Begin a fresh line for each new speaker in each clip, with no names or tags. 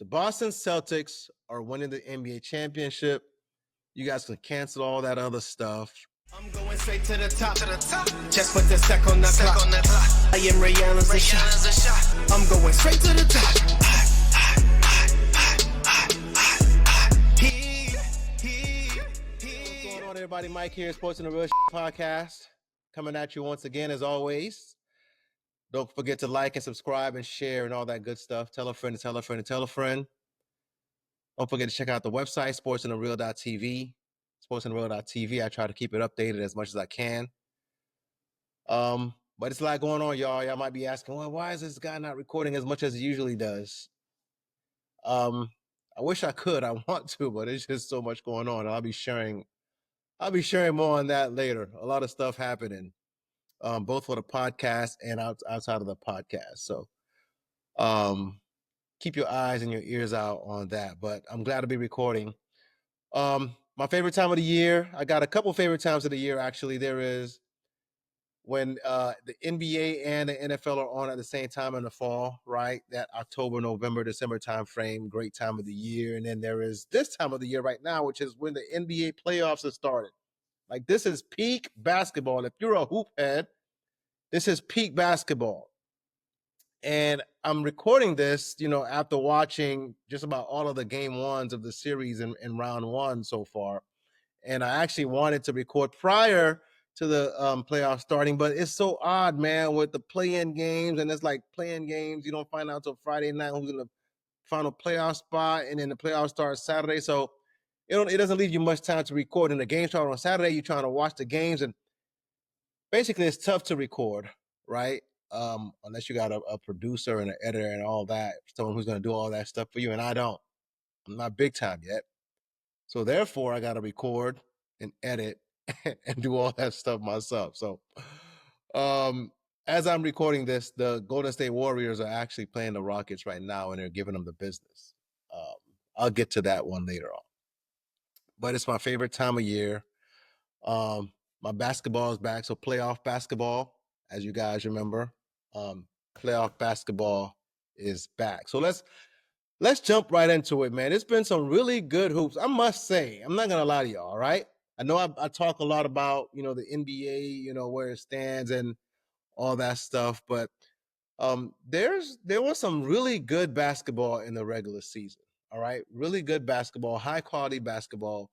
Boston Celtics are winning the NBA championship. You guys can cancel all that other stuff.
I'm going straight to the top. Just put the stack on the clock. I am Ray Allen's a shot. I'm going straight to the top.
What's going on, everybody? Mike here, Sports and the Real Podcast, coming at you once again, as always. Don't forget to like and subscribe and share and all that good stuff. Tell a friend, tell a friend, tell a friend. Don't forget to check out the website, sportsandthereal.tv. Sportsandthereal.tv. I try to keep it updated as much as I can. But it's a lot going on, y'all. Y'all might be asking, well, why is this guy not recording as much as he usually does? I wish I could. I want to, but it's just so much going on. I'll be sharing more on that later. A lot of stuff happening, both for the podcast and outside of the podcast. So keep your eyes and your ears out on that. But I'm glad to be recording. My favorite time of the year, I got a couple favorite times of the year, actually. There is when the NBA and the NFL are on at the same time in the fall, right? That October, November, December time frame, great time of the year. And then there is this time of the year right now, which is when the NBA playoffs have started. Like, this is peak basketball. If you're a hoop head, this is peak basketball. And I'm recording this, after watching just about all of the game ones of the series in round one so far. And I actually wanted to record prior to the playoffs starting, but it's so odd, man, with the play-in games. And it's like play-in games, you don't find out until Friday night who's in the final playoff spot, and then the playoffs start Saturday. So it doesn't leave you much time to record. And the games start on Saturday, you're trying to watch the games, and basically it's tough to record, right? Unless you got a producer and an editor and all that, someone who's going to do all that stuff for you. And I'm not big time yet. So therefore I got to record and edit and do all that stuff myself. So as I'm recording this, the Golden State Warriors are actually playing the Rockets right now, and they're giving them the business. I'll get to that one later on. But it's my favorite time of year. My basketball is back. So playoff basketball, as you guys remember, playoff basketball is back. So let's jump right into it, man. It's been some really good hoops. I must say, I'm not going to lie to y'all, right? I know I talk a lot about, the NBA, where it stands and all that stuff, but there was some really good basketball in the regular season. All right. Really good basketball, high quality basketball.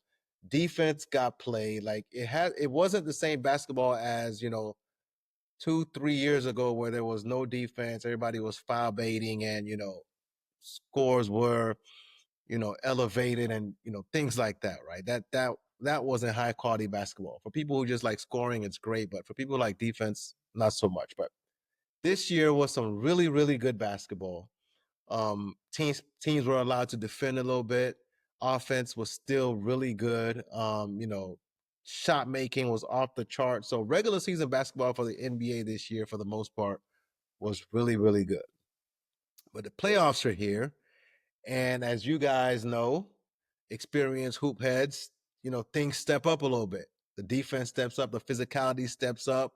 Defense got played. Like, it wasn't the same basketball as, 2-3 years ago, where there was no defense. Everybody was foul baiting, and, scores were, elevated, and, things like that. Right. That wasn't high quality basketball. For people who just like scoring, it's great. But for people who like defense, not so much. But this year was some really, really good basketball. Teams were allowed to defend a little bit. Offense was still really good. Shot making was off the chart. So regular season basketball for the NBA this year, for the most part, was really, really good. But the playoffs are here. And as you guys know, experienced hoop heads, things step up a little bit. The defense steps up. The physicality steps up.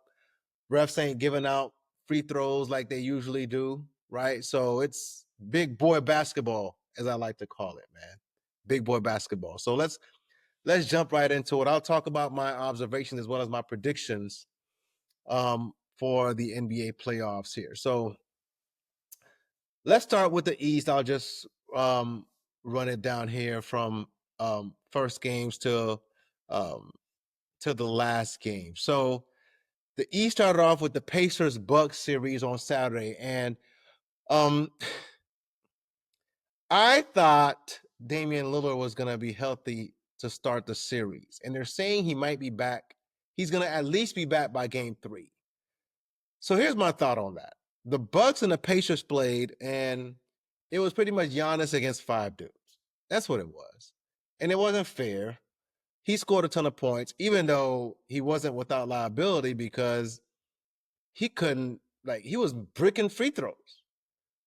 Refs ain't giving out free throws like they usually do, right? So it's big boy basketball, as I like to call it, man. Big boy basketball. So let's jump right into it. I'll talk about my observations as well as my predictions for the NBA playoffs here. So let's start with the East. I'll just run it down here from first games to the last game. So the East started off with the Pacers-Bucks series on Saturday, and I thought Damian Lillard was going to be healthy to start the series, and they're saying he might be back. He's going to at least be back by game 3. So here's my thought on that. The Bucks and the Pacers played, and it was pretty much Giannis against 5 dudes. That's what it was. And it wasn't fair. He scored a ton of points, even though he wasn't without liability, because he couldn't, he was bricking free throws.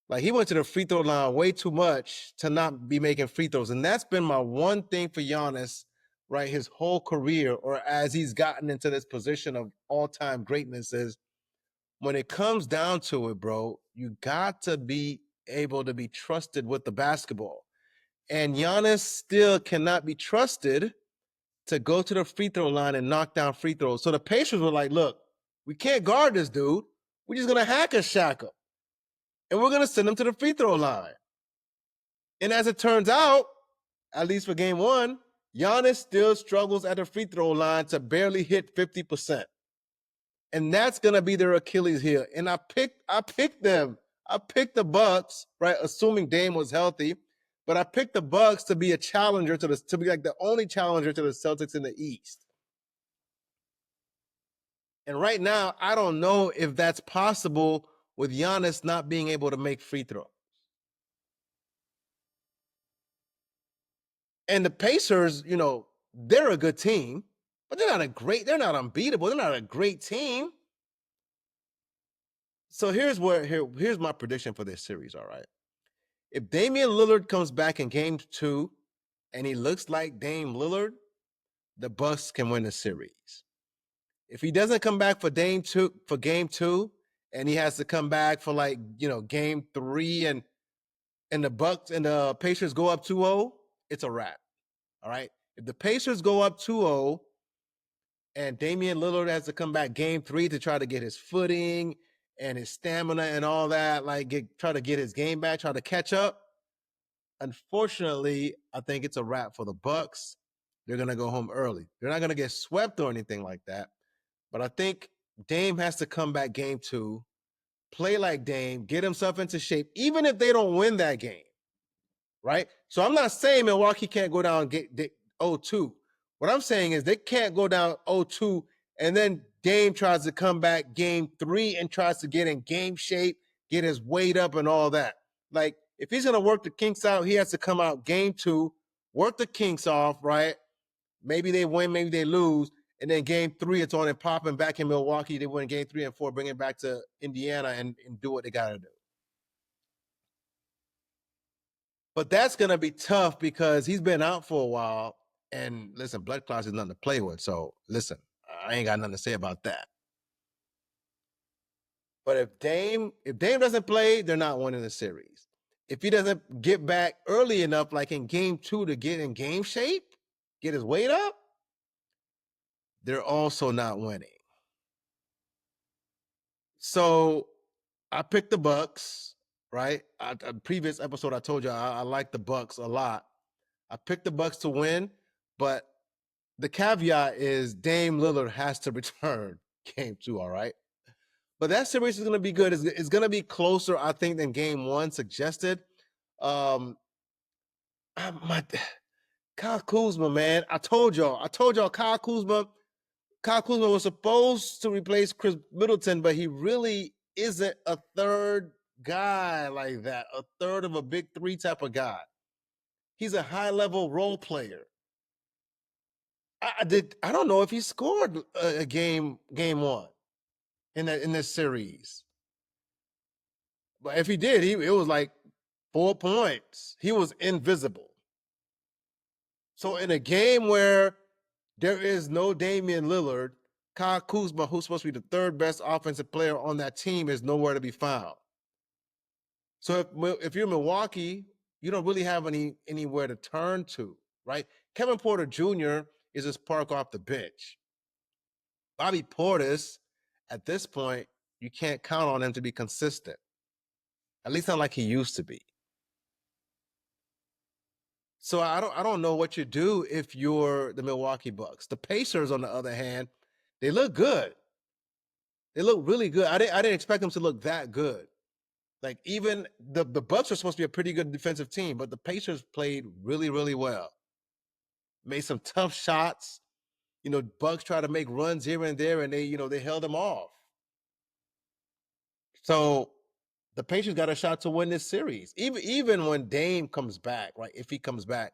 Like, he went to the free throw line way too much to not be making free throws. And that's been my one thing for Giannis, right, his whole career, or as he's gotten into this position of all-time greatness, is when it comes down to it, bro, you got to be able to be trusted with the basketball. And Giannis still cannot be trusted to go to the free throw line and knock down free throws. So the Pacers were like, look, we can't guard this dude. We're just going to hack a shack him. And we're going to send him to the free throw line. And as it turns out, at least for game one, Giannis still struggles at the free throw line to barely hit 50%. And that's going to be their Achilles heel. And I picked them. I picked the Bucks, right, assuming Dame was healthy. But I picked the Bucks to be a challenger to be like the only challenger to the Celtics in the East. And right now, I don't know if that's possible with Giannis not being able to make free throws. And the Pacers, they're a good team, but they're not unbeatable. They're not a great team. So here's my prediction for this series, all right? If Damian Lillard comes back in game 2 and he looks like Dame Lillard, the Bucks can win the series. If he doesn't come back for game 2 and he has to come back for game 3 and the Bucks and the Pacers go up 2-0, it's a wrap. All right? If the Pacers go up 2-0 and Damian Lillard has to come back game 3 to try to get his footing and his stamina and all that, try to get his game back, try to catch up, unfortunately, I think it's a wrap for the Bucks. They're going to go home early. They're not going to get swept or anything like that. But I think Dame has to come back game 2, play like Dame, get himself into shape, even if they don't win that game, right? So I'm not saying Milwaukee can't go down and get 0-2. What I'm saying is they can't go down 0-2 and then Dame tries to come back game 3 and tries to get in game shape, get his weight up and all that. Like, if he's going to work the kinks out, he has to come out game 2, work the kinks off, right? Maybe they win, maybe they lose. And then game 3, it's on and popping back in Milwaukee. They win game 3 and 4, bring it back to Indiana and do what they got to do. But that's going to be tough because he's been out for a while. And listen, blood clots is nothing to play with. So listen, I ain't got nothing to say about that. But if Dame doesn't play, they're not winning the series. If he doesn't get back early enough, like in game 2, to get in game shape, get his weight up, they're also not winning. So I picked the Bucks, right? Previous episode, I told you I like the Bucks a lot. I picked the Bucks to win, but the caveat is Dame Lillard has to return game 2, all right? But that series is going to be good. It's going to be closer, I think, than game 1 suggested. Kyle Kuzma, man. I told y'all Kyle Kuzma was supposed to replace Chris Middleton, but he really isn't a third guy like that, a third of a big 3 type of guy. He's a high-level role player. I don't know if he scored a game 1 in this series. But if he did, it was like 4 points. He was invisible. So in a game where there is no Damian Lillard, Kyle Kuzma, who's supposed to be the 3rd best offensive player on that team, is nowhere to be found. So if you're Milwaukee, you don't really have anywhere to turn to, right? Kevin Porter Jr. is a spark off the bench. Bobby Portis, at this point, you can't count on him to be consistent. At least not like he used to be. So I don't know what you do if you're the Milwaukee Bucks. The Pacers, on the other hand, they look good. They look really good. I didn't expect them to look that good. Like, even the Bucks are supposed to be a pretty good defensive team, but the Pacers played really, really well. Made some tough shots. Bucks try to make runs here and there, and they held them off. So the Pacers got a shot to win this series. Even when Dame comes back, right? If he comes back,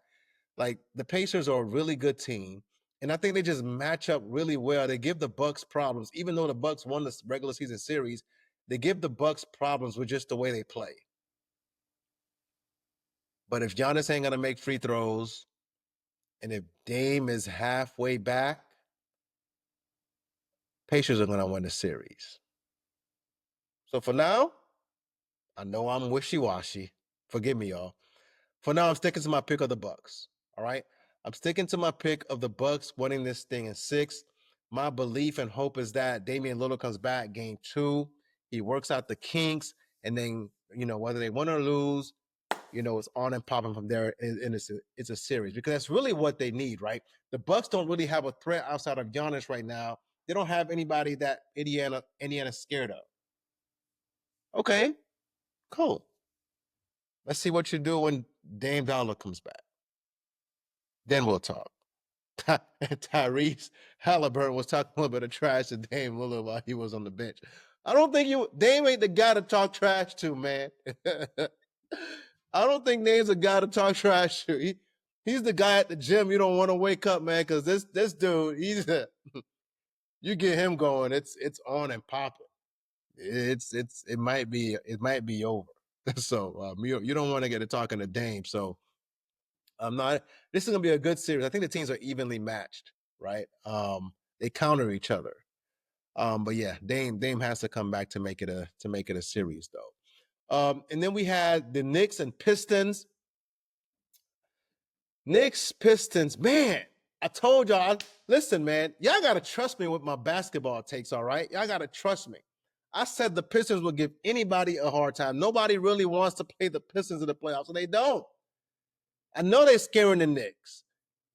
like, the Pacers are a really good team. And I think they just match up really well. They give the Bucks problems. Even though the Bucks won the regular season series, they give the Bucks problems with just the way they play. But if Giannis ain't gonna make free throws, and if Dame is halfway back, Pacers are gonna win the series. So for now, I know I'm wishy-washy. Forgive me, y'all. For now, I'm sticking to my pick of the Bucks. All right. I'm sticking to my pick of the Bucks winning this thing in 6. My belief and hope is that Damian Lillard comes back game 2. He works out the kinks, and then whether they win or lose, it's on and popping from there. And it's a series because that's really what they need, right? The Bucks don't really have a threat outside of Giannis right now. They don't have anybody that Indiana's scared of. Okay, cool. Let's see what you do when Dame Dollar comes back. Then we'll talk. Tyrese Halliburton was talking a little bit of trash to Dame Lillard while he was on the bench. I don't think Dame ain't the guy to talk trash to, man. I don't think Dame's a guy to talk trash to. He's the guy at the gym you don't want to wake up, man, because this dude, you get him going, it's on and popping. It might be over. So you don't want to get to talking to Dame. So I'm not. This is gonna be a good series. I think the teams are evenly matched, right? They counter each other. But yeah, Dame has to come back to make it a series though. And then we had the Knicks and Pistons. Knicks, Pistons, man. I told y'all, listen, man, y'all gotta trust me with my basketball takes, all right? Y'all gotta trust me. I said the Pistons will give anybody a hard time. Nobody really wants to play the Pistons in the playoffs, and they don't. I know they're scaring the Knicks,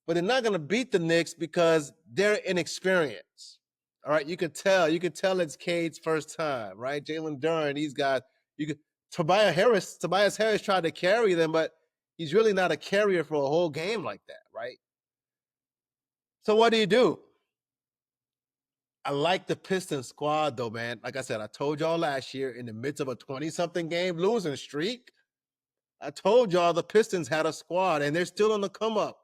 but they're not going to beat the Knicks because they're inexperienced. All right, you can tell it's Cade's first time, right? Jalen Duren, these guys. Tobias Harris tried to carry them, but he's really not a carrier for a whole game like that, right? So what do? I like the Pistons squad, though, man. Like I said, I told y'all last year in the midst of a 20-something game losing streak, I told y'all the Pistons had a squad, and they're still on the come up.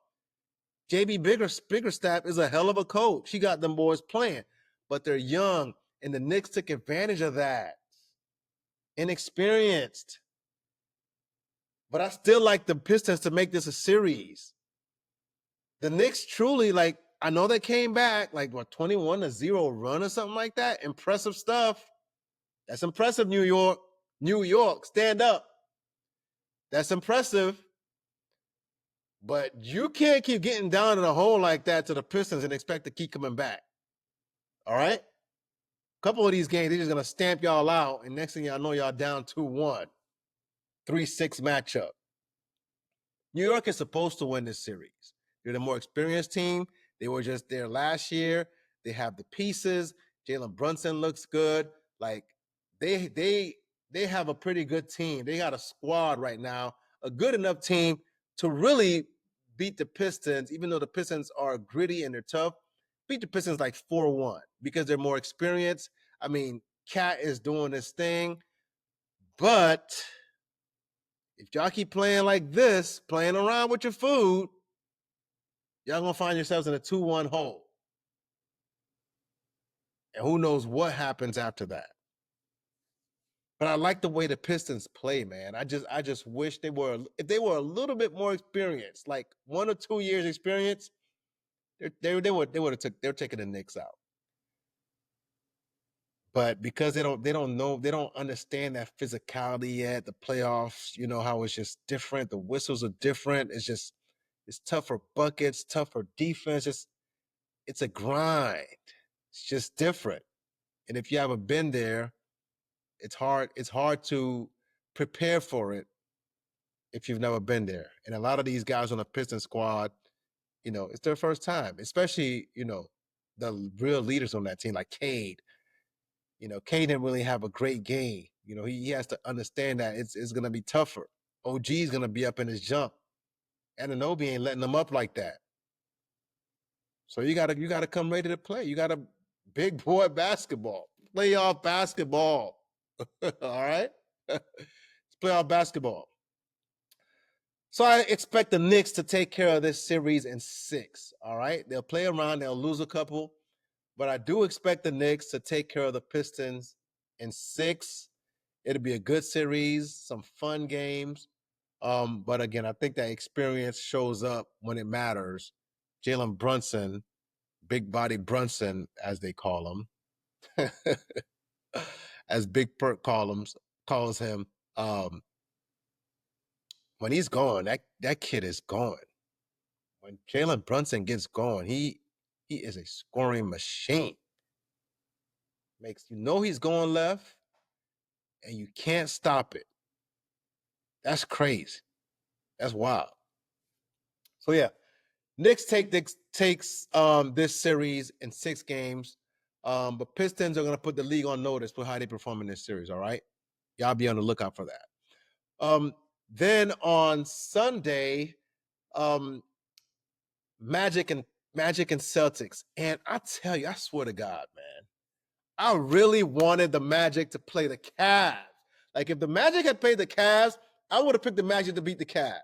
JB Biggerstaff is a hell of a coach. He got them boys playing, but they're young, and the Knicks took advantage of that. Inexperienced. But I still like the Pistons to make this a series. The Knicks truly, I know they came back, 21-0 run or something like that. Impressive stuff. That's impressive, New York. New York, stand up. That's impressive. But you can't keep getting down in a hole like that to the Pistons and expect to keep coming back. All right? A couple of these games, they're just going to stamp y'all out, and next thing y'all know, y'all down 2-1. 3-6 matchup. New York is supposed to win this series. They're the more experienced team. They were just there last year. They have the pieces. Jalen Brunson looks good. They have a pretty good team. They got a squad right now, a good enough team to really beat the Pistons, even though the Pistons are gritty and they're tough. Beat the Pistons 4-1 because they're more experienced. I mean, Cat is doing this thing, but if y'all keep playing like this, playing around with your food, y'all gonna find yourselves in a 2-1 hole. And who knows what happens after that. But I like the way the Pistons play, man. I just wish if they were a little bit more experienced, 1 or 2 years experience, they're taking the Knicks out. But because they don't understand that physicality yet, the playoffs, how it's just different. The whistles are different. It's tougher buckets, tougher defense. It's a grind. It's just different. And if you haven't been there, it's hard to prepare for it if you've never been there. And a lot of these guys on the Pistons squad, it's their first time, especially, the real leaders on that team, like Cade. Cade didn't really have a great game. He has to understand that it's going to be tougher. OG's going to be up in his jump. Anunoby ain't letting them up like that. So you gotta come ready to play. You got a big boy basketball, playoff basketball. All right, it's playoff basketball. So I expect the Knicks to take care of this series in 6. All right, they'll play around, they'll lose a couple, but I do expect the Knicks to take care of the Pistons in 6. It'll be a good series, some fun games. But again, I think that experience shows up when it matters. Jalen Brunson, Big Body Brunson, as they call him, as Big Perk calls him. When he's gone, that kid is gone. When Jalen Brunson gets going, he is a scoring machine. Makes he's going left, and you can't stop it. That's crazy. That's wild. So yeah, Knicks takes this series in 6 games. But Pistons are gonna put the league on notice for how they perform in this series. All right, y'all be on the lookout for that. Then on Sunday, Magic and Celtics, and I tell you, I swear to God, man, I really wanted the Magic to play the Cavs. Like if the Magic had played the Cavs, I would have picked the Magic to beat the Cavs.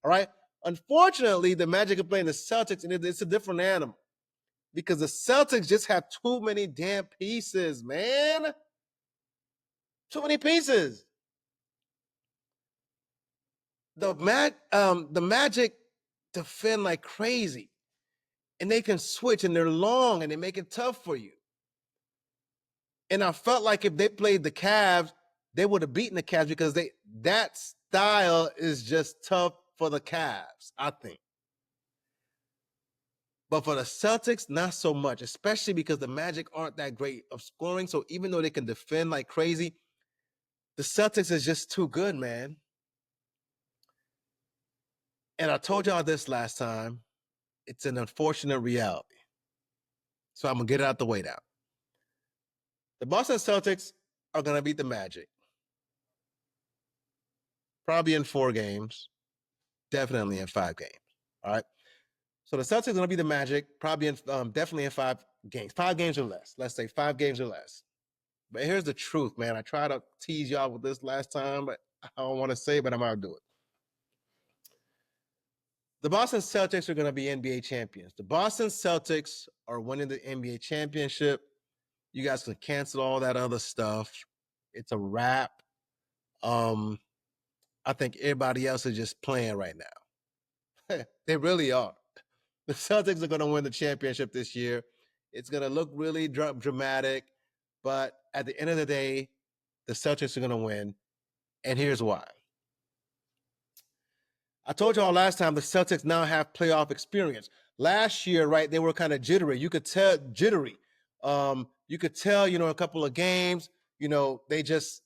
All right. Unfortunately, the Magic are playing the Celtics, and it's a different animal because the Celtics just have too many damn pieces, man. Too many pieces. The Magic defend like crazy, and they can switch, and they're long, and they make it tough for you. And I felt like if they played the Cavs, they would have beaten the Cavs because that style is just tough for the Cavs, I think. But for the Celtics, not so much, especially because the Magic aren't that great of scoring. So even though they can defend like crazy, the Celtics is just too good, man. And I told y'all this last time. It's an unfortunate reality. So I'm going to get it out the way now. The Boston Celtics are going to beat the Magic. Probably in 4 games. Definitely in 5 games. All right. So the Celtics are going to be the Magic, probably in definitely in 5 games. 5 games or less. Let's say 5 games or less. But here's the truth, man. I tried to tease y'all with this last time, but I don't want to say it, but I'm going to do it. The Boston Celtics are going to be NBA champions. The Boston Celtics are winning the NBA championship. You guys can cancel all that other stuff. It's a wrap. I think everybody else is just playing right now. They really are. The Celtics are going to win the championship this year. It's going to look really dramatic, but at the end of the day, the Celtics are going to win, and here's why. I told y'all last time the Celtics now have playoff experience. Last year, right, they were kind of jittery. You could tell jittery. You could tell, a couple of games, they just,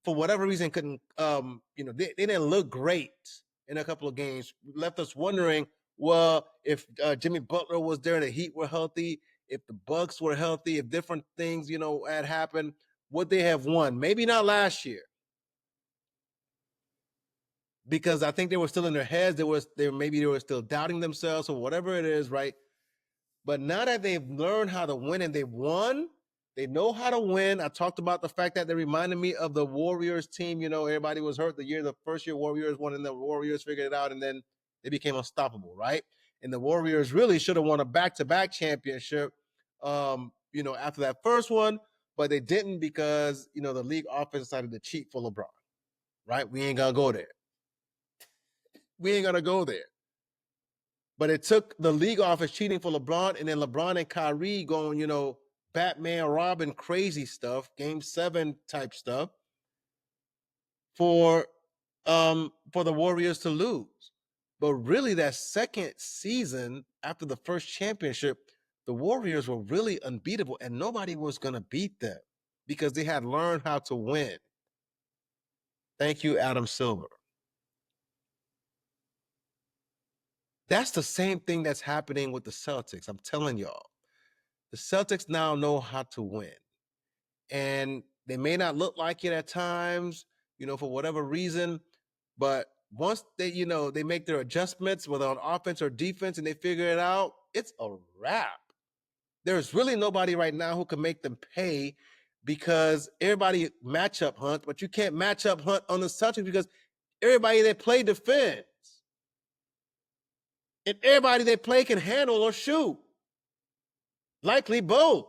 for whatever reason, couldn't, they didn't look great in a couple of games. Left us wondering, well, if Jimmy Butler was there and the Heat were healthy, if the Bucks were healthy, if different things, had happened, would they have won? Maybe not last year. Because I think they were still in their heads. Maybe they were still doubting themselves or whatever it is, right? But now that they've learned how to win and they've won, they know how to win. I talked about the fact that they reminded me of the Warriors team. Everybody was hurt the first year Warriors won, and the Warriors figured it out, and then they became unstoppable, right? And the Warriors really should have won a back-to-back championship, after that first one, but they didn't because, the league office decided to cheat for LeBron, right? We ain't gonna go there. We ain't gonna go there. But it took the league office cheating for LeBron, and then LeBron and Kyrie going, Batman, Robin, crazy stuff, Game 7 type stuff, for the Warriors to lose. But really, that second season after the first championship, the Warriors were really unbeatable, and nobody was gonna beat them because they had learned how to win. Thank you, Adam Silver. That's the same thing that's happening with the Celtics. I'm telling y'all. The Celtics now know how to win. And they may not look like it at times, for whatever reason. But once they, they make their adjustments, whether on offense or defense, and they figure it out, it's a wrap. There's really nobody right now who can make them pay because everybody matchup hunt, but you can't matchup hunt on the Celtics because everybody they play defends. And everybody they play can handle or shoot. Likely both.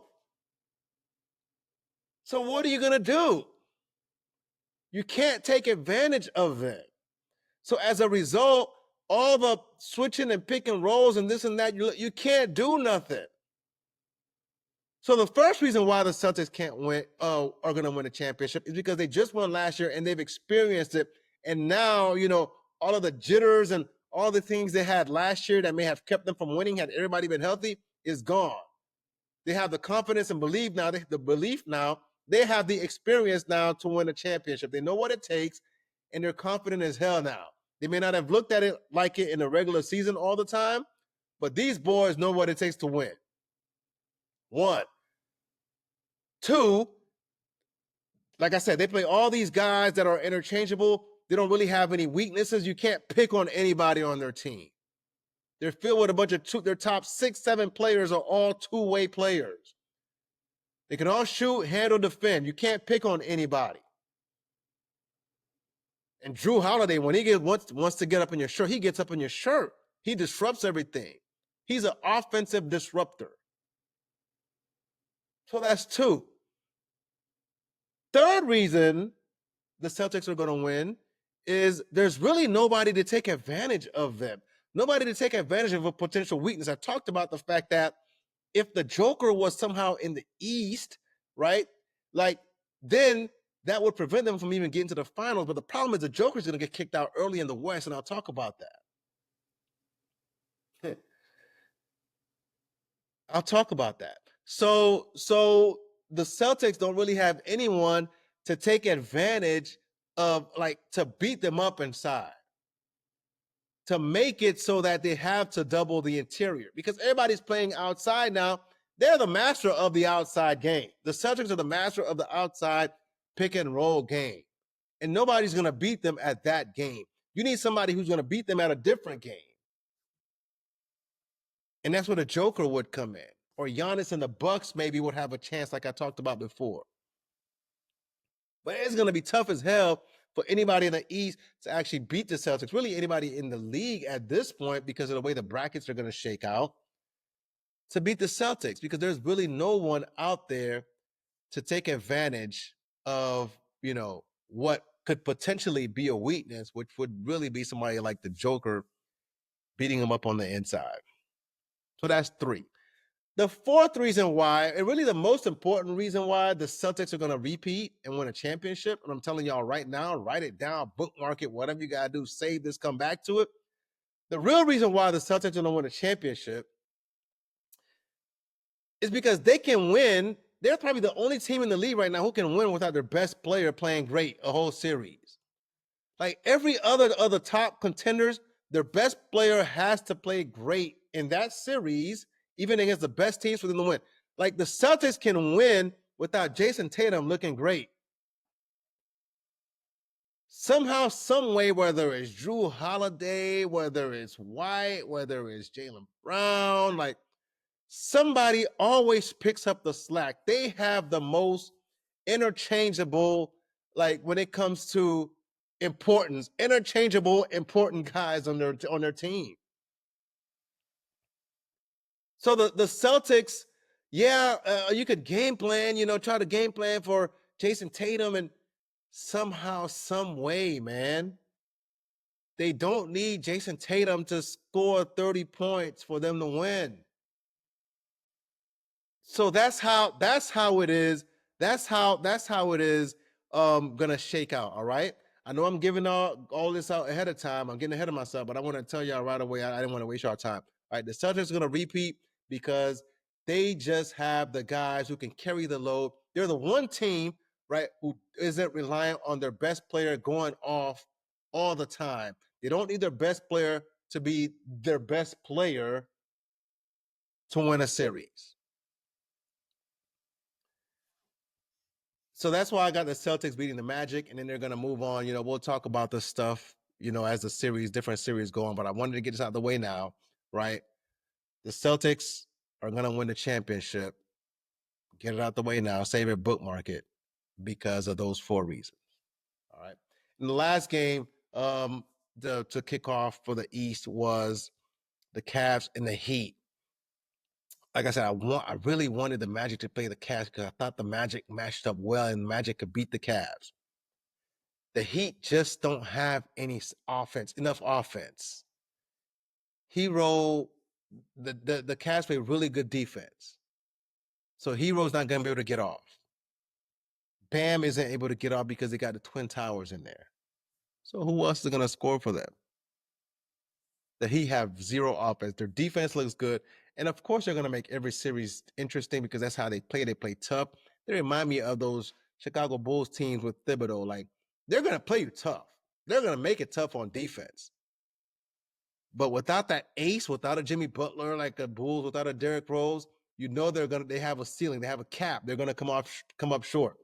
So what are you going to do? You can't take advantage of it. So as a result, all the switching and picking rolls and this and that, you can't do nothing. So the first reason why the Celtics can't win, are going to win a championship is because they just won last year and they've experienced it. And now, all of the jitters and all the things they had last year that may have kept them from winning had everybody been healthy is gone. They have the confidence and belief now. The belief now. They have the experience now to win a championship. They know what it takes, and they're confident as hell now. They may not have looked at it like it in the regular season all the time, but these boys know what it takes to win. One. Two, like I said, they play all these guys that are interchangeable. They don't really have any weaknesses. You can't pick on anybody on their team. They're filled with a bunch of their top 6, 7 players are all two-way players. They can all shoot, handle, defend. You can't pick on anybody. And Jrue Holiday, when he wants to get up in your shirt, he gets up in your shirt. He disrupts everything. He's an offensive disruptor. So that's 2. Third reason the Celtics are going to win is there's really nobody to take advantage of them. Nobody to take advantage of a potential weakness. I talked about the fact that if the Joker was somehow in the East, right, then that would prevent them from even getting to the finals. But the problem is the Joker's going to get kicked out early in the West, and I'll talk about that. I'll talk about that. So the Celtics don't really have anyone to take advantage of, to beat them up inside, to make it so that they have to double the interior, because everybody's playing outside now. They're the master of the outside game. The Celtics are the master of the outside pick and roll game, and nobody's going to beat them at that game. You need somebody who's going to beat them at a different game, and that's where the Joker would come in, or Giannis and the Bucks maybe would have a chance, like I talked about before. But it's going to be tough as hell for anybody in the East to actually beat the Celtics, really anybody in the league at this point, because of the way the brackets are going to shake out, to beat the Celtics, because there's really no one out there to take advantage of, what could potentially be a weakness, which would really be somebody like the Joker beating them up on the inside. So that's 3. The fourth reason why, and really the most important reason why the Celtics are going to repeat and win a championship, and I'm telling y'all right now, write it down, bookmark it, whatever you got to do, save this, come back to it. The real reason why the Celtics are going to win a championship is because they can win. They're probably the only team in the league right now who can win without their best player playing great a whole series. Like every other top contenders, their best player has to play great in that series, even against the best teams for them to win. Like the Celtics can win without Jason Tatum looking great. Somehow, some way, whether it's Jrue Holiday, whether it's White, whether it's Jaylen Brown, somebody always picks up the slack. They have the most interchangeable, when it comes to importance, interchangeable important guys on their team. So the Celtics, you could game plan, try to game plan for Jason Tatum, and somehow, some way, man, they don't need Jason Tatum to score 30 points for them to win. So that's how it is. That's how it is gonna shake out. All right. I know I'm giving all this out ahead of time. I'm getting ahead of myself, but I want to tell y'all right away. I didn't want to waste your time. All right, the Celtics are gonna repeat because they just have the guys who can carry the load. They're the one team, right, who isn't reliant on their best player going off all the time. They don't need their best player to be their best player to win a series. So that's why I got the Celtics beating the Magic, and then they're going to move on. We'll talk about this stuff, as the different series go on. But I wanted to get this out of the way now, right? The Celtics are going to win the championship. Get it out the way now. Save it, bookmark it, because of those 4 reasons. All right. In the last game, to kick off for the East was the Cavs and the Heat. Like I said, I really wanted the Magic to play the Cavs because I thought the Magic matched up well and Magic could beat the Cavs. The Heat just don't have enough offense. The Cavs play really good defense. So Hero's not going to be able to get off. Bam isn't able to get off because they got the Twin Towers in there. So who else is going to score for them? The Heat have zero offense. Their defense looks good. And of course, they're going to make every series interesting because that's how they play. They play tough. They remind me of those Chicago Bulls teams with Thibodeau. Like, they're going to play you tough. They're going to make it tough on defense. But without that ace, without a Jimmy Butler, like the Bulls, without a Derrick Rose, you know they have a ceiling, they have a cap. They're gonna come up short.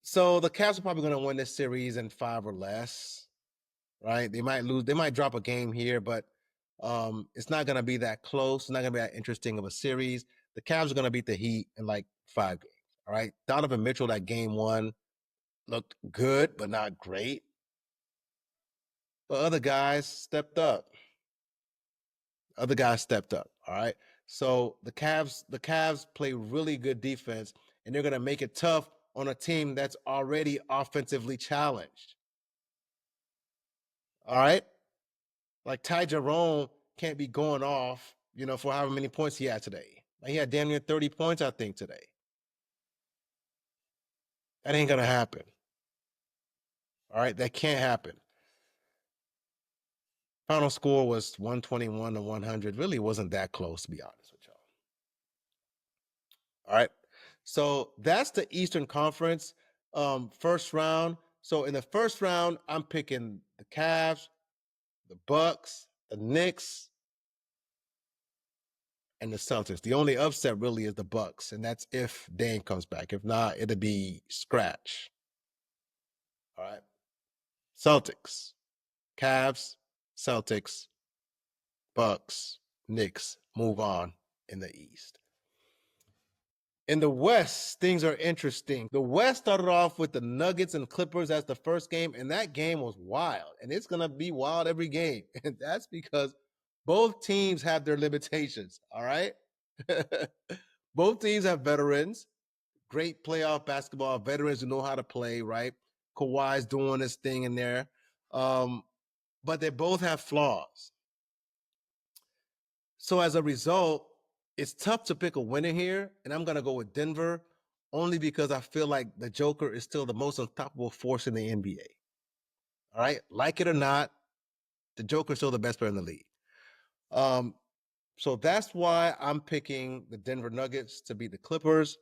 So the Cavs are probably gonna win this series in 5 or less, right? They might lose, they might drop a game here, but it's not gonna be that close. It's not gonna be that interesting of a series. The Cavs are gonna beat the Heat in like 5 games. All right. Donovan Mitchell, that game 1, looked good, but not great. But other guys stepped up. Other guys stepped up. All right. So the Cavs play really good defense, and they're gonna make it tough on a team that's already offensively challenged. All right. Like Ty Jerome can't be going off, for however many points he had today. Like he had damn near 30 points, I think, today. That ain't gonna happen. All right, that can't happen. Final score was 121 to 100. Really wasn't that close, to be honest with y'all. All right. So that's the Eastern Conference first round. So in the first round, I'm picking the Cavs, the Bucks, the Knicks, and the Celtics. The only upset really is the Bucks, and that's if Dame comes back. If not, it'll be scratch. All right. Celtics, Cavs, Celtics, Bucks, Knicks move on in the East. In the West, things are interesting. The West started off with the Nuggets and Clippers as the first game, and that game was wild. And it's going to be wild every game. And that's because both teams have their limitations, all right? Both teams have veterans, great playoff basketball, veterans who know how to play, right? Kawhi's doing his thing in there. But they both have flaws. So as a result, it's tough to pick a winner here, and I'm going to go with Denver only because I feel like the Joker is still the most unstoppable force in the NBA. All right? Like it or not, the Joker is still the best player in the league. So that's why I'm picking the Denver Nuggets to beat the Clippers.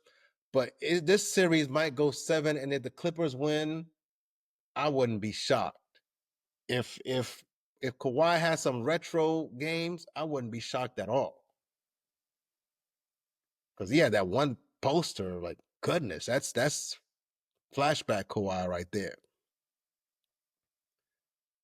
But this series might go 7, and if the Clippers win, I wouldn't be shocked. If Kawhi has some retro games, I wouldn't be shocked at all. Because he had that one poster, like, goodness, that's flashback Kawhi right there.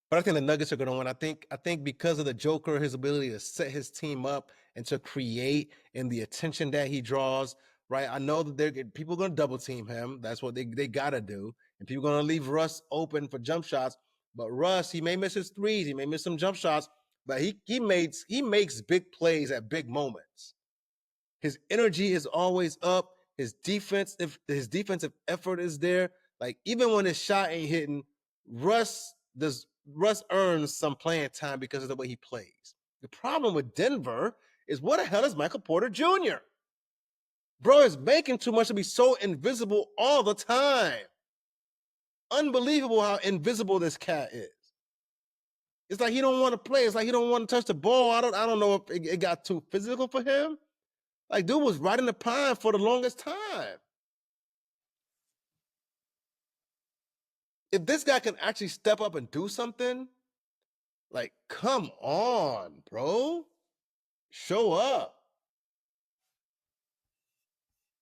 But I think the Nuggets are going to win. I think because of the Joker, his ability to set his team up and to create and the attention that he draws, right? I know that people are going to double team him. That's what they got to do. And people are going to leave Russ open for jump shots. But Russ, he may miss his threes. He may miss some jump shots. But he makes big plays at big moments. His energy is always up. His defensive effort is there. Like, even when his shot ain't hitting, Russ earns some playing time because of the way he plays. The problem with Denver is, what the hell is Michael Porter Jr.? Bro is making too much to be so invisible all the time. Unbelievable how invisible this cat is. It's like he don't want to play. It's like he don't want to touch the ball. I don't know if it got too physical for him. Like, dude was right in the prime for the longest time. If this guy can actually step up and do something, like, come on, bro. Show up.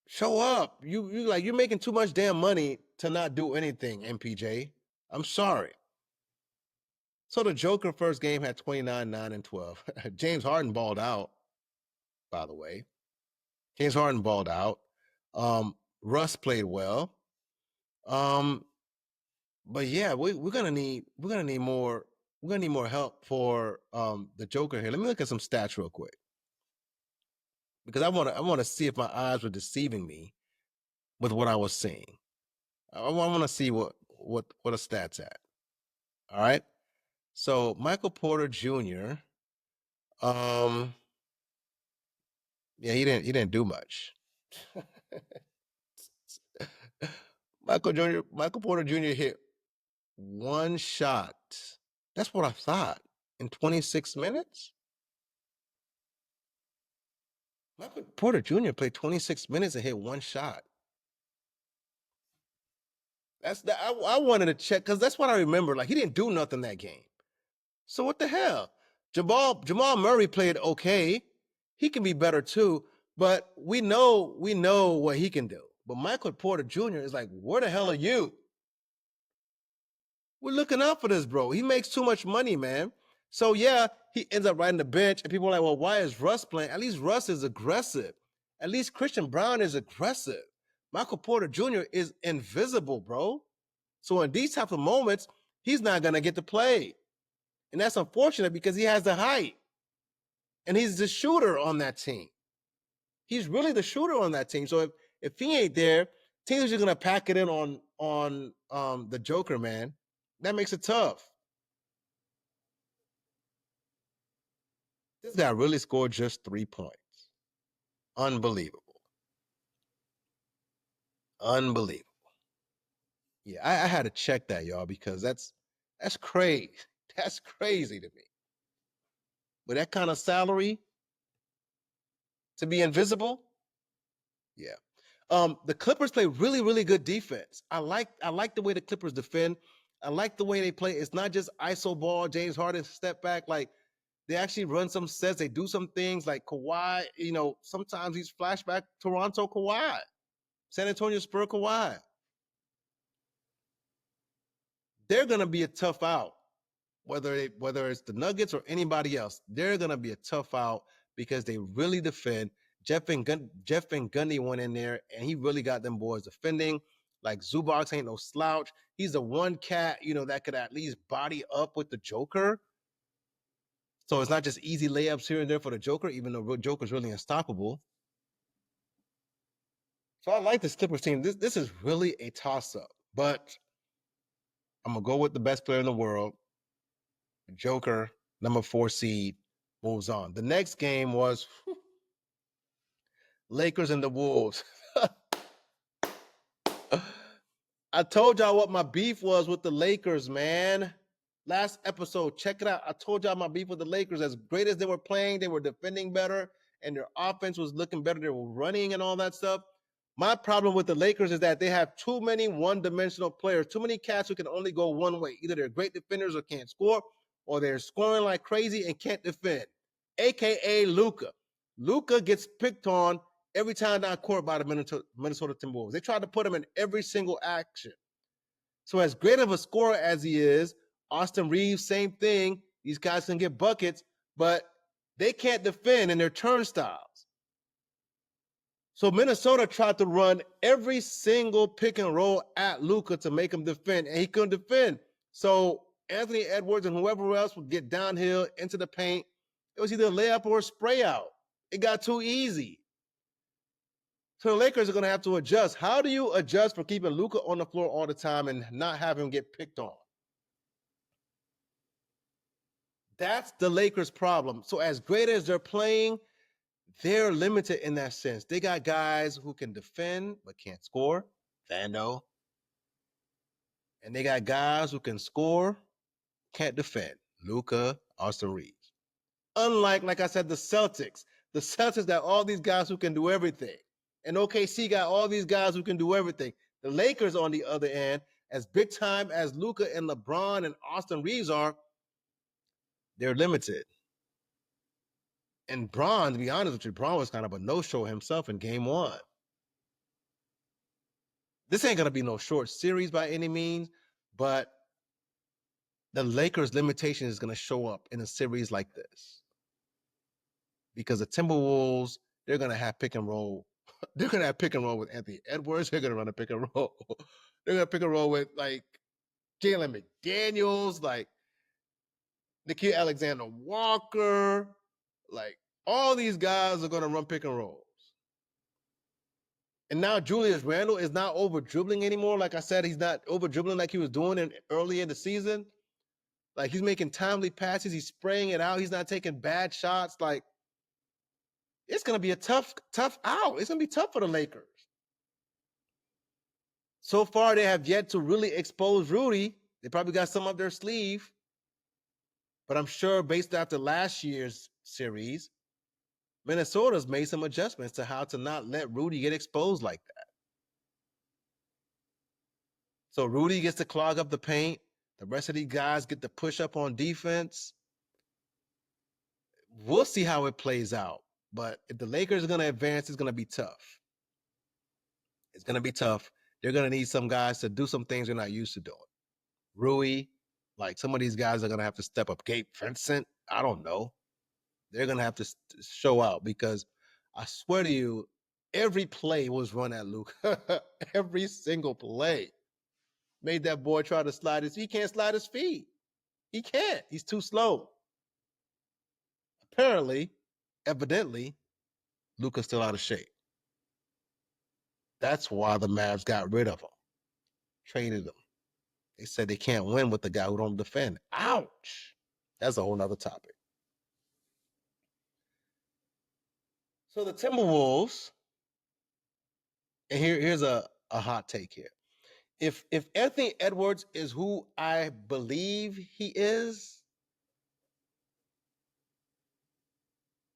Show up. You're making too much damn money to not do anything, MPJ. I'm sorry. So the Joker first game had 29, 9, and 12. James Harden balled out, by the way. James Harden balled out. Russ played well. But yeah, we're gonna need more help for the Joker here. Let me look at some stats real quick, because I want to see if my eyes were deceiving me with what I was seeing. I want to see what a stats at. All right. So Michael Porter Jr. Yeah, he didn't do much. Michael Porter Jr. hit one shot. That's what I thought. In 26 minutes? Michael Porter Jr. played 26 minutes and hit one shot. I wanted to check because that's what I remember. Like he didn't do nothing that game. So what the hell? Jamal Murray played okay. He can be better too, but we know what he can do. But Michael Porter Jr. is like, where the hell are you? We're looking out for this, bro. He makes too much money, man. So yeah, he ends up riding the bench, and people are like, well, why is Russ playing? At least Russ is aggressive. At least Christian Brown is aggressive. Michael Porter Jr. is invisible, bro. So in these type of moments, he's not gonna get to play. And that's unfortunate because he has the height. And he's the shooter on that team. He's really the shooter on that team. So if he ain't there, teams are just gonna pack it in on the Joker, man. That makes it tough. This guy really scored just 3 points. Unbelievable. Unbelievable. Yeah, I had to check that, y'all, because that's crazy. That's crazy to me. With that kind of salary to be invisible, yeah. The Clippers play really, really good defense. I like the way the Clippers defend. I like the way they play. It's not just ISO ball, James Harden step back. Like they actually run some sets. They do some things like Kawhi. Sometimes he's flashback Toronto Kawhi, San Antonio Spurs Kawhi. They're gonna be a tough out. Whether it's the Nuggets or anybody else, they're gonna be a tough out because they really defend. Jeff Van Gundy went in there and he really got them boys defending. Like Zubac ain't no slouch. He's the one cat, that could at least body up with the Joker. So it's not just easy layups here and there for the Joker, even though Joker's really unstoppable. So I like this Clippers team. This is really a toss-up, but I'm gonna go with the best player in the world. Joker, number 4 seed, moves on. The next game was Lakers and the Wolves. I told y'all what my beef was with the Lakers, man. Last episode, check it out. I told y'all my beef with the Lakers. As great as they were playing, they were defending better, and their offense was looking better. They were running and all that stuff. My problem with the Lakers is that they have too many one-dimensional players, too many cats who can only go one way. Either they're great defenders or can't score, or they're scoring like crazy and can't defend, a.k.a. Luka. Luka gets picked on every time down court by the Minnesota Timberwolves. They tried to put him in every single action. So as great of a scorer as he is, Austin Reeves, same thing. These guys can get buckets, but they can't defend in their turnstiles. So Minnesota tried to run every single pick and roll at Luka to make him defend, and he couldn't defend. So Anthony Edwards and whoever else would get downhill into the paint. It was either a layup or a spray out. It got too easy. So the Lakers are going to have to adjust. How do you adjust for keeping Luka on the floor all the time and not have him get picked on? That's the Lakers' problem. So as great as they're playing, they're limited in that sense. They got guys who can defend but can't score, Vando. And they got guys who can score, can't defend, Luka, Austin Reeves. Unlike, like I said, the Celtics. The Celtics got all these guys who can do everything. And OKC got all these guys who can do everything. The Lakers, on the other end, as big time as Luka and LeBron and Austin Reeves are, they're limited. And Bron, to be honest with you, Bron was kind of a no-show himself in game 1. This ain't going to be no short series by any means, but the Lakers' limitation is going to show up in a series like this. Because the Timberwolves, they're going to have pick and roll. They're going to have pick and roll with Anthony Edwards. They're going to run a pick and roll. They're going to pick and roll with, like, Jalen McDaniels, like, Nickeil Alexander-Walker. Like, all these guys are going to run pick and rolls. And now Julius Randle is not over dribbling anymore. Like I said, he's not over dribbling like he was doing early in the season. Like, he's making timely passes. He's spraying it out. He's not taking bad shots. Like, it's going to be a tough out. It's going to be tough for the Lakers. So far, they have yet to really expose Rudy. They probably got some up their sleeve. But I'm sure based after last year's series, Minnesota's made some adjustments to how to not let Rudy get exposed like that. So Rudy gets to clog up the paint. The rest of these guys get to push up on defense. We'll see how it plays out. But if the Lakers are going to advance, it's going to be tough. It's going to be tough. They're going to need some guys to do some things they're not used to doing. Rui, like some of these guys are going to have to step up. Gabe Vincent, I don't know. They're going to have to show out because I swear to you, every play was run at Luka. Every single play. Made that boy try to slide his feet. He can't slide his feet. He can't. He's too slow. Apparently, evidently, Luka's still out of shape. That's why the Mavs got rid of him. Traded him. They said they can't win with the guy who don't defend. Ouch. That's a whole nother topic. So the Timberwolves, and here's a hot take here. If Anthony Edwards is who I believe he is,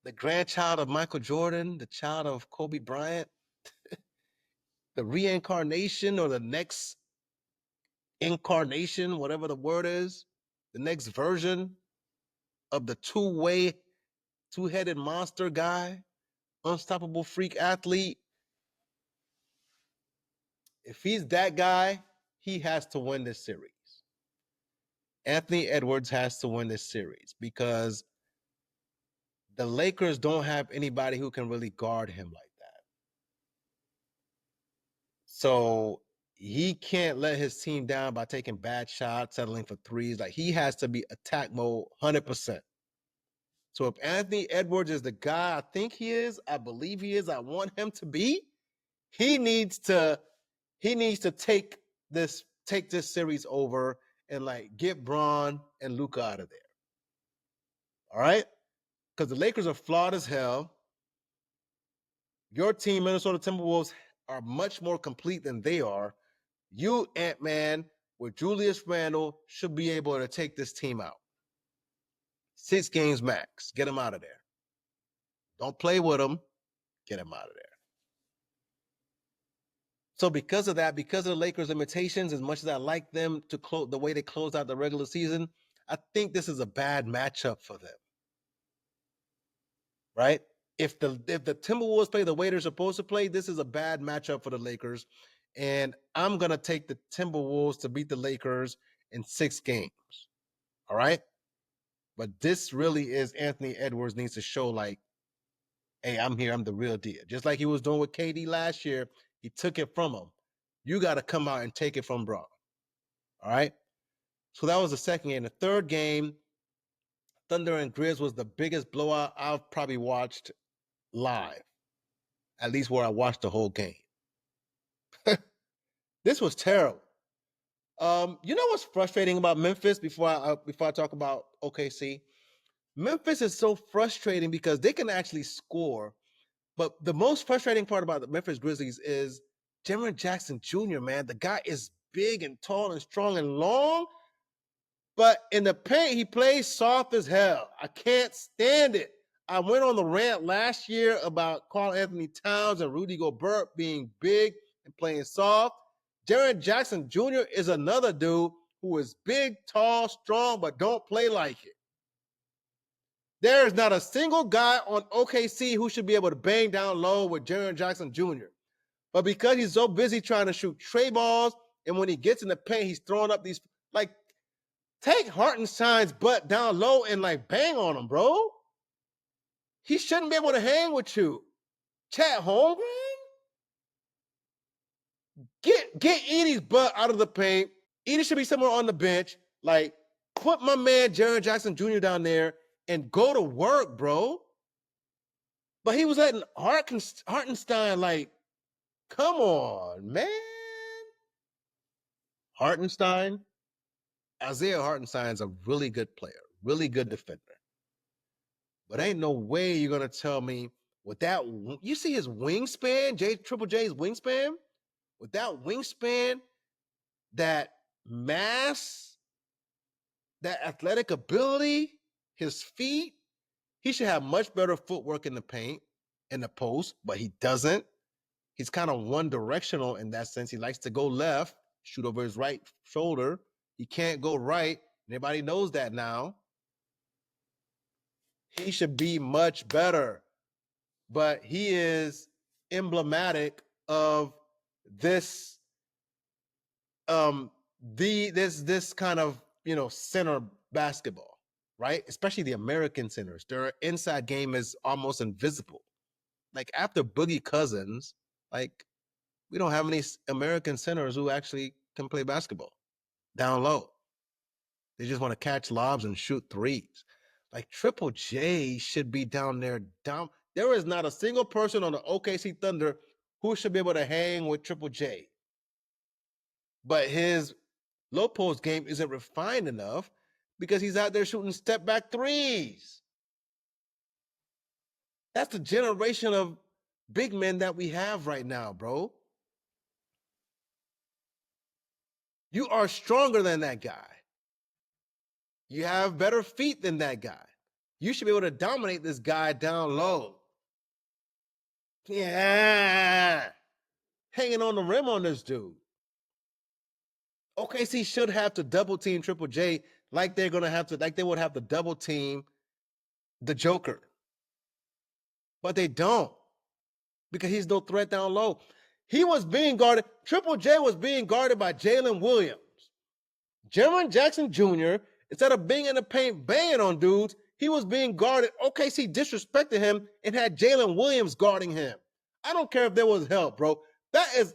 the grandchild of Michael Jordan, the child of Kobe Bryant, the reincarnation or the next incarnation, whatever the word is, the next version of the two-headed monster guy, unstoppable freak athlete. If he's that guy, he has to win this series. Anthony Edwards has to win this series because the Lakers don't have anybody who can really guard him like that. So he can't let his team down by taking bad shots, settling for threes. Like he has to be attack mode 100%. So if Anthony Edwards is the guy I think he is, I believe he is, I want him to be, he needs to take this series over and like get Braun and Luka out of there. All right? Because the Lakers are flawed as hell. Your team, Minnesota Timberwolves, are much more complete than they are. You, Ant-Man, with Julius Randle, should be able to take this team out. 6 games max. Get them out of there. Don't play with them. Get them out of there. So because of that, because of the Lakers' limitations, as much as I like them to close the way they closed out the regular season, I think this is a bad matchup for them. Right? If the Timberwolves play the way they're supposed to play, this is a bad matchup for the Lakers. And I'm going to take the Timberwolves to beat the Lakers in 6 games. All right? But this really is Anthony Edwards needs to show like, hey, I'm here. I'm the real deal. Just like he was doing with KD last year. He took it from him. You got to come out and take it from Braun. All right? So that was the second game. The third game, Thunder and Grizz was the biggest blowout I've probably watched live. At least where I watched the whole game. This was terrible. You know what's frustrating about Memphis before I talk about OKC? Memphis is so frustrating because they can actually score. But the most frustrating part about the Memphis Grizzlies is Jaren Jackson Jr., man. The guy is big and tall and strong and long. But in the paint, he plays soft as hell. I can't stand it. I went on the rant last year about Karl-Anthony Towns and Rudy Gobert being big and playing soft. Jaren Jackson Jr. is another dude who is big, tall, strong, but don't play like it. There is not a single guy on OKC who should be able to bang down low with Jaren Jackson Jr. But because he's so busy trying to shoot tray balls, and when he gets in the paint, he's throwing up these, like, take Hartenstein's butt down low and, like, bang on him, bro. He shouldn't be able to hang with you. Chat Holmgren? Get Edie's butt out of the paint. Edie should be somewhere on the bench. Like, put my man Jaren Jackson Jr. down there and go to work, bro. But he was letting Hartenstein, like, come on, man. Hartenstein, Isaiah Hartenstein's a really good player, really good defender. But ain't no way you're going to tell me with that, you see his wingspan, Triple J's wingspan, with that wingspan, that mass, that athletic ability, his feet, he should have much better footwork in the paint, in the post, but he doesn't. He's kind of one directional in that sense. He likes to go left, shoot over his right shoulder. He can't go right. Everybody knows that now. He should be much better, but he is emblematic of this this kind of center basketball, right? Especially the American centers. Their inside game is almost invisible. Like after Boogie Cousins, like we don't have any American centers who actually can play basketball down low. They just want to catch lobs and shoot threes. Like Triple J should be down there. There is not a single person on the OKC Thunder who should be able to hang with Triple J. But his low post game isn't refined enough because he's out there shooting step back threes. That's the generation of big men that we have right now, bro. You are stronger than that guy. You have better feet than that guy. You should be able to dominate this guy down low. Yeah. Hanging on the rim on this dude. OKC should have to double team Triple J like they would have to double team the Joker. But they don't, because he's no threat down low. He was being guarded. Triple J was being guarded by Jalen Williams. Jaren Jackson Jr., instead of being in the paint banging on dudes, he was being guarded. OKC disrespected him and had Jalen Williams guarding him. I don't care if there was help, bro. That is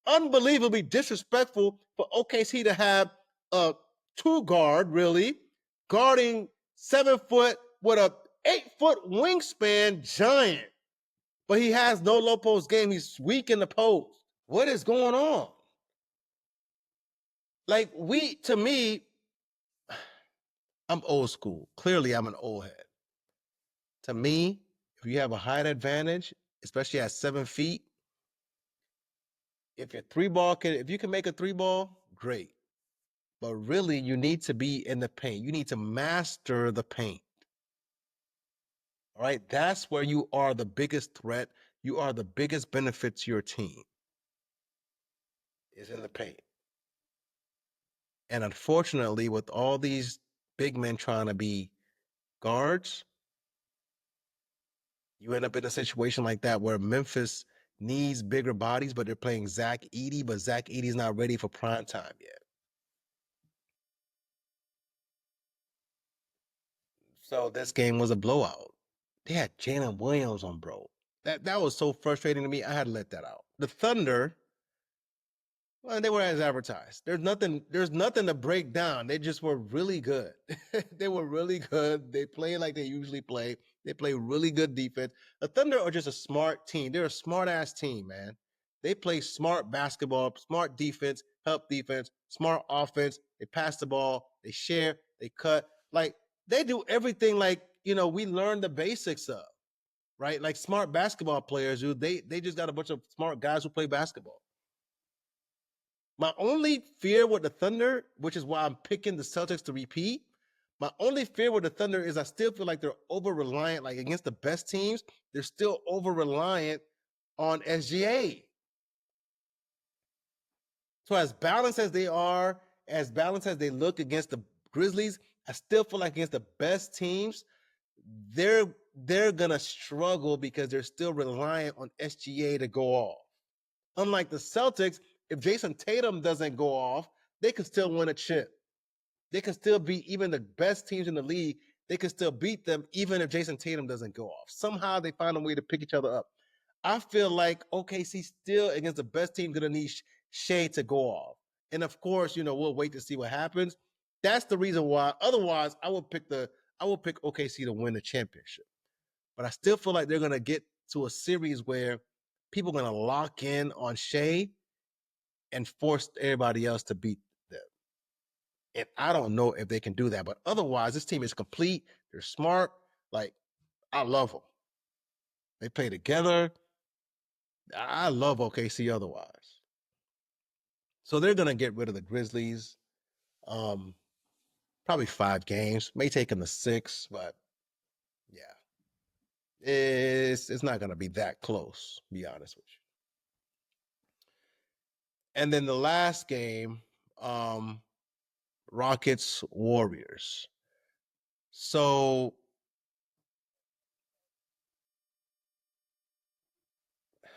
unbelievably disrespectful for OKC to have a two guard, really, guarding 7 foot with a 8-foot wingspan giant. But he has no low post game. He's weak in the post. What is going on? Like, to me, I'm old school. Clearly, I'm an old head. To me, if you have a height advantage, especially at 7 feet, if you can make a 3-ball, great. But really, you need to be in the paint. You need to master the paint. All right? That's where you are the biggest threat. You are the biggest benefit to your team, is in the paint. And unfortunately, with all these big men trying to be guards, you end up in a situation like that where Memphis needs bigger bodies, but they're playing Zach Edey, but Zach Edey's not ready for prime time yet. So this game was a blowout. They had Jalen Williams on, bro. That was so frustrating to me. I had to let that out. The Thunder, well, they were as advertised. There's nothing to break down. They just were really good. They were really good. They play like they usually play. They play really good defense. The Thunder are just a smart team. They're a smart-ass team, man. They play smart basketball, smart defense, help defense, smart offense. They pass the ball. They share. They cut. Like, they do everything like, we learned the basics of, right? Like smart basketball players, dude, they just got a bunch of smart guys who play basketball. My only fear with the Thunder, which is why I'm picking the Celtics to repeat, my only fear with the Thunder is I still feel like they're over-reliant, like against the best teams, they're still over-reliant on SGA. So as balanced as they are, as balanced as they look against the Grizzlies, I still feel like against the best teams, they're gonna struggle because they're still reliant on SGA to go off. Unlike the Celtics, if Jason Tatum doesn't go off, they could still win a chip. They could still beat even the best teams in the league. They could still beat them even if Jason Tatum doesn't go off. Somehow they find a way to pick each other up. I feel like OKC still against the best team gonna need Shea to go off. And of course, we'll wait to see what happens. That's the reason why. Otherwise, I would pick OKC to win the championship. But I still feel like they're gonna get to a series where people are gonna lock in on Shea and force everybody else to beat them. And I don't know if they can do that. But otherwise, this team is complete. They're smart. Like, I love them. They play together. I love OKC otherwise. So they're gonna get rid of the Grizzlies. Um, Probably 5 games. May take them to 6, but yeah, it's not gonna be that close. To be honest with you. And then the last game, Rockets Warriors. So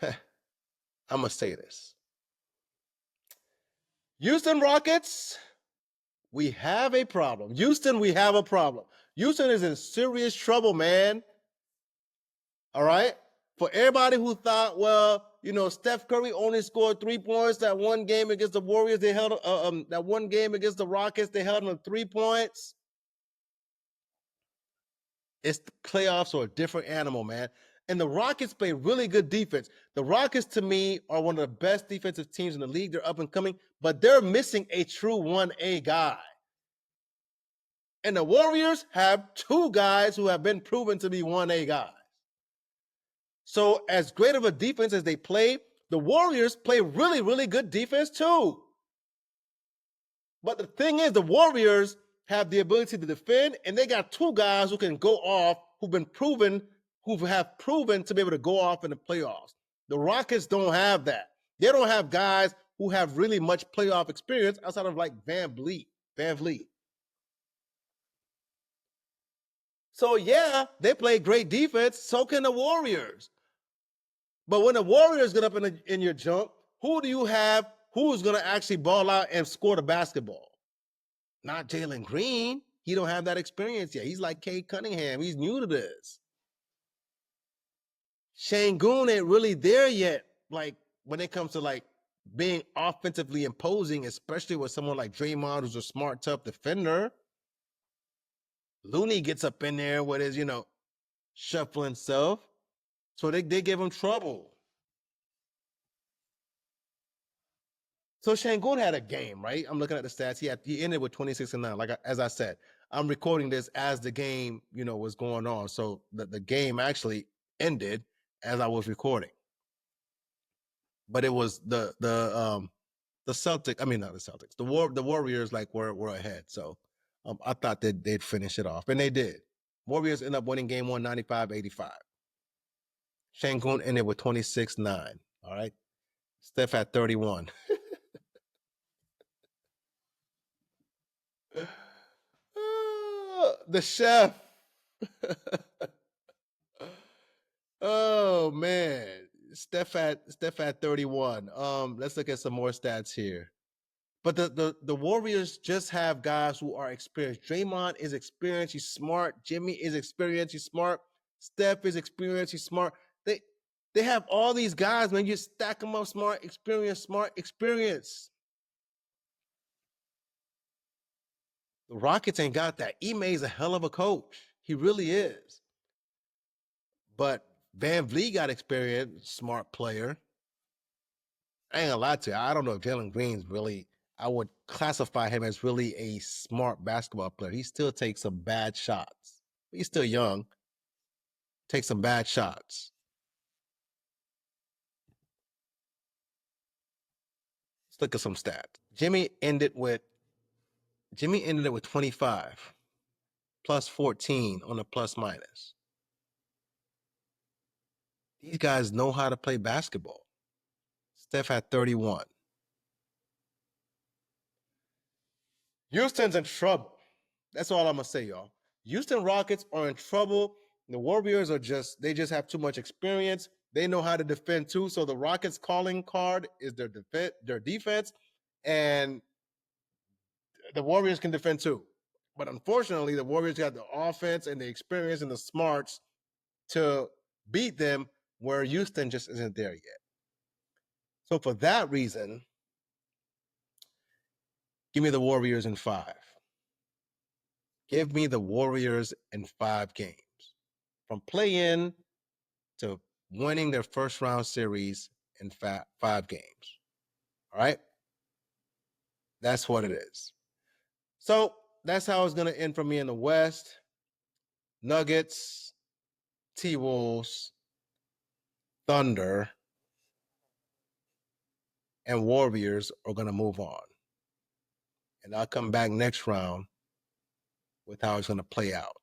I'm gonna say this: Houston Rockets, we have a problem. Houston, we have a problem. Houston is in serious trouble, man. All right. For everybody who thought, well, Steph Curry only scored 3 points that one game against the Warriors. They held that one game against the Rockets. They held them 3 points. It's the playoffs are a different animal, man. And the Rockets play really good defense. The Rockets, to me, are one of the best defensive teams in the league. They're up and coming, but they're missing a true 1A guy. And the Warriors have 2 guys who have been proven to be 1A guys. So as great of a defense as they play, the Warriors play really, really good defense too. But the thing is, the Warriors have the ability to defend, and they got 2 guys who can go off, who have proven to be able to go off in the playoffs. The Rockets don't have that. They don't have guys who have really much playoff experience outside of like Van Vliet. So yeah, they play great defense. So can the Warriors. But when the Warriors get up in your jump, who do you have who's going to actually ball out and score the basketball? Not Jalen Green. He don't have that experience yet. He's like Cade Cunningham. He's new to this. Şengün ain't really there yet. Like when it comes to like being offensively imposing, especially with someone like Draymond, who's a smart, tough defender. Looney gets up in there with his, shuffling self. So they give him trouble. So Şengün had a game, right? I'm looking at the stats. He ended with 26-9. As I said, I'm recording this as the game, was going on. So the game actually ended as I was recording. But it was the Celtics. I mean, not the Celtics. The Warriors were ahead. So I thought that they'd finish it off, and they did. Warriors end up winning game 1, 95-85. Şengün ended with 26-9. All right. Steph had 31. The chef. Oh man. Steph had 31. Let's look at some more stats here. But the Warriors just have guys who are experienced. Draymond is experienced. He's smart. Jimmy is experienced. He's smart. Steph is experienced. He's smart. They have all these guys, man. You stack them up, smart experience. The Rockets ain't got that. Ime's a hell of a coach. He really is. But Van Vliet got experience, smart player. I ain't gonna lie to you. I don't know if Jalen Green's really, I would classify him as really a smart basketball player. He still takes some bad shots. He's still young. Takes some bad shots. Let's look at some stats. Jimmy ended with 25 plus 14 on the plus minus. These guys know how to play basketball. Steph had 31. Houston's in trouble. That's all I'm going to say, y'all. Houston Rockets are in trouble. The Warriors they just have too much experience. They know how to defend too. So the Rockets calling card is their defense, and the Warriors can defend too. But unfortunately, the Warriors got the offense and the experience and the smarts to beat them, where Houston just isn't there yet. So for that reason, give me the Warriors in 5. Give me the Warriors in 5 games. From play-in to winning their first round series in 5 games. All right? That's what it is. So that's how it's going to end for me in the West. Nuggets, T-Wolves, Thunder, and Warriors are going to move on. And I'll come back next round with how it's going to play out.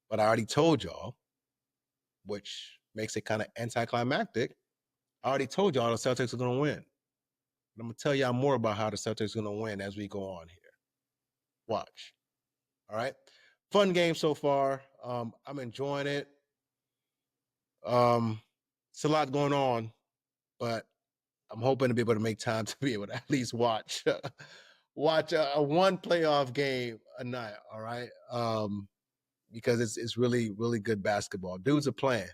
But I already told y'all, which makes it kind of anticlimactic. I already told y'all the Celtics are going to win. I'm going to tell y'all more about how the Celtics are going to win as we go on here. Watch. All right. Fun game so far. I'm enjoying it. It's a lot going on, but I'm hoping to be able to make time to be able to at least watch a one playoff game a night. All right. Because it's really, really good basketball. Dudes are playing.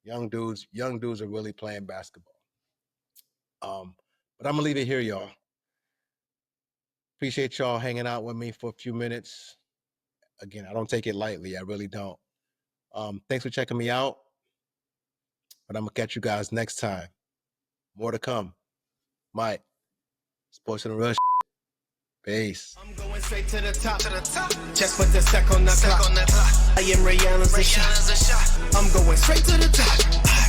Young dudes are really playing basketball. But I'm gonna leave it here, y'all. Appreciate y'all hanging out with me for a few minutes. Again, I don't take it lightly. I really don't. Thanks for checking me out. But I'm gonna catch you guys next time. More to come. Mike, Sports and Real. Peace.
I'm going straight to the top. Just put the stack on the clock. I am Ray Allen's a shot. I'm going straight to the top.